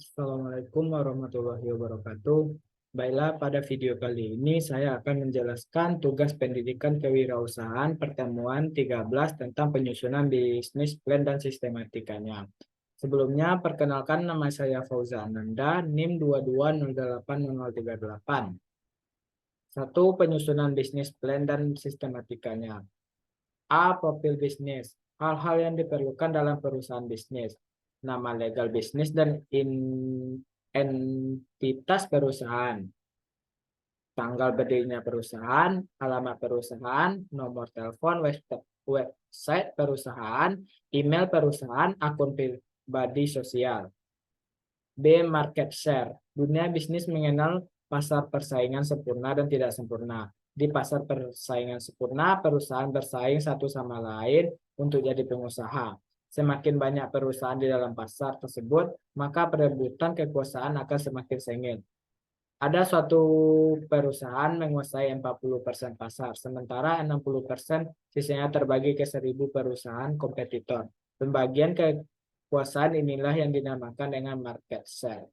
Assalamualaikum warahmatullahi wabarakatuh. Baiklah, pada video kali ini saya akan menjelaskan tugas pendidikan kewirausahaan pertemuan 13 tentang penyusunan bisnis plan dan sistematikanya. Sebelumnya, perkenalkan nama saya Fauza Ananda, NIM 22080038. Satu, penyusunan bisnis plan dan sistematikanya. A. Profil bisnis. Hal-hal yang diperlukan dalam perusahaan bisnis. Nama legal bisnis dan entitas perusahaan. Tanggal berdirinya perusahaan, alamat perusahaan, nomor telepon, website perusahaan, email perusahaan, akun pribadi sosial. B. Market share. Dunia bisnis mengenal pasar persaingan sempurna dan tidak sempurna. Di pasar persaingan sempurna, perusahaan bersaing satu sama lain untuk jadi pengusaha. Semakin banyak perusahaan di dalam pasar tersebut, maka perebutan kekuasaan akan semakin sengit. Ada suatu perusahaan menguasai 40% pasar, sementara 60% sisanya terbagi ke 1.000 perusahaan kompetitor. Pembagian kekuasaan inilah yang dinamakan dengan market share.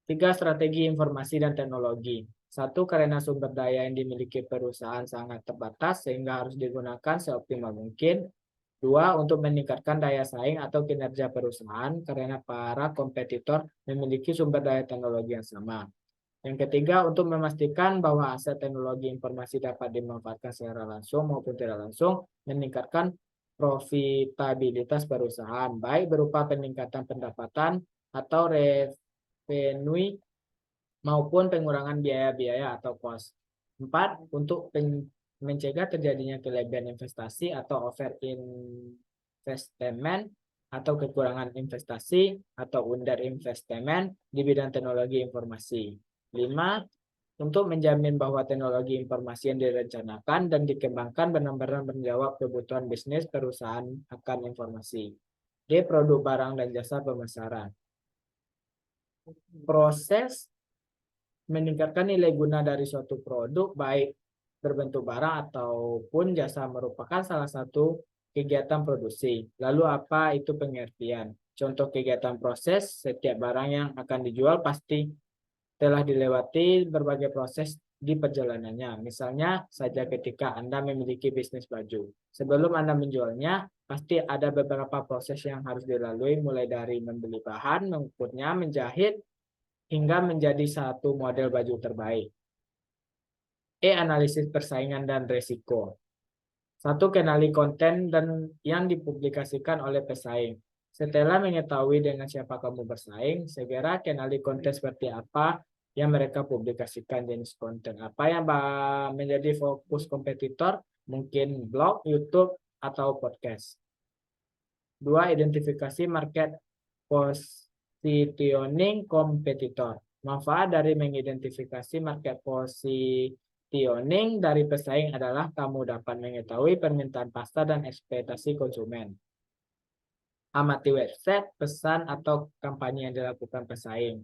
3. Strategi informasi dan teknologi. 1. Karena sumber daya yang dimiliki perusahaan sangat terbatas sehingga harus digunakan seoptimal mungkin. 2. Untuk meningkatkan daya saing atau kinerja perusahaan karena para kompetitor memiliki sumber daya teknologi yang sama. Yang ketiga, untuk memastikan bahwa aset teknologi informasi dapat dimanfaatkan secara langsung maupun tidak langsung, meningkatkan profitabilitas perusahaan, baik berupa peningkatan pendapatan atau revenue maupun pengurangan biaya-biaya atau cost. 4. Untuk mencegah terjadinya kelebihan investasi atau over investment atau kekurangan investasi atau under investment di bidang teknologi informasi. 5. Untuk menjamin bahwa teknologi informasi yang direncanakan dan dikembangkan benar-benar menjawab kebutuhan bisnis perusahaan akan informasi. D. Produk barang dan jasa pemasaran. Proses meningkatkan nilai guna dari suatu produk baik berbentuk barang ataupun jasa merupakan salah satu kegiatan produksi. Lalu apa itu pengertian? Contoh kegiatan proses, setiap barang yang akan dijual pasti telah dilewati berbagai proses di perjalanannya. Misalnya saja ketika Anda memiliki bisnis baju. Sebelum Anda menjualnya, pasti ada beberapa proses yang harus dilalui mulai dari membeli bahan, mengukurnya, menjahit, hingga menjadi satu model baju terbaik. E. Analisis persaingan dan resiko. 1. Kenali konten dan yang dipublikasikan oleh pesaing. Setelah mengetahui dengan siapa kamu bersaing, segera kenali konten seperti apa yang mereka publikasikan, jenis konten apa yang menjadi fokus kompetitor, mungkin blog, YouTube, atau podcast. 2. Identifikasi market positioning kompetitor. Manfaat dari mengidentifikasi market positioning dari pesaing adalah kamu dapat mengetahui permintaan pasar dan ekspektasi konsumen. Amati website, pesan, atau kampanye yang dilakukan pesaing.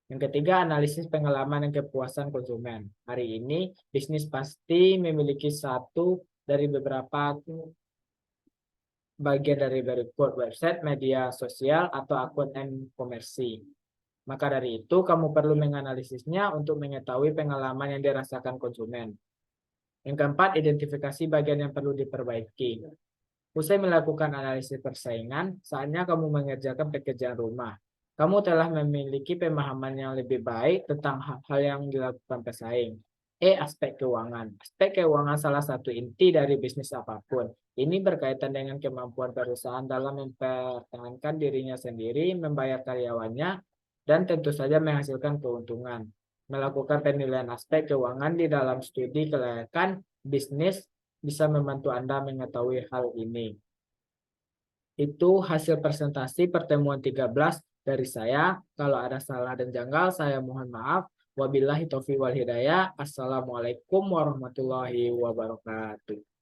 Yang ketiga, analisis pengalaman dan kepuasan konsumen. Hari ini, bisnis pasti memiliki satu dari beberapa bagian dari berikut: website, media sosial, atau akun e-commerce. Maka dari itu, kamu perlu menganalisisnya untuk mengetahui pengalaman yang dirasakan konsumen. Yang keempat, identifikasi bagian yang perlu diperbaiki. Usai melakukan analisis persaingan, saatnya kamu mengerjakan pekerjaan rumah. Kamu telah memiliki pemahaman yang lebih baik tentang hal-hal yang dilakukan pesaing. E. Aspek keuangan. Aspek keuangan salah satu inti dari bisnis apapun. Ini berkaitan dengan kemampuan perusahaan dalam mempertahankan dirinya sendiri, membayar karyawannya, dan tentu saja menghasilkan keuntungan. Melakukan penilaian aspek keuangan di dalam studi kelayakan bisnis bisa membantu Anda mengetahui hal ini. Itu hasil presentasi pertemuan 13 dari saya. Kalau ada salah dan janggal, saya mohon maaf. Wabillahi taufiq wal hidayah. Assalamualaikum warahmatullahi wabarakatuh.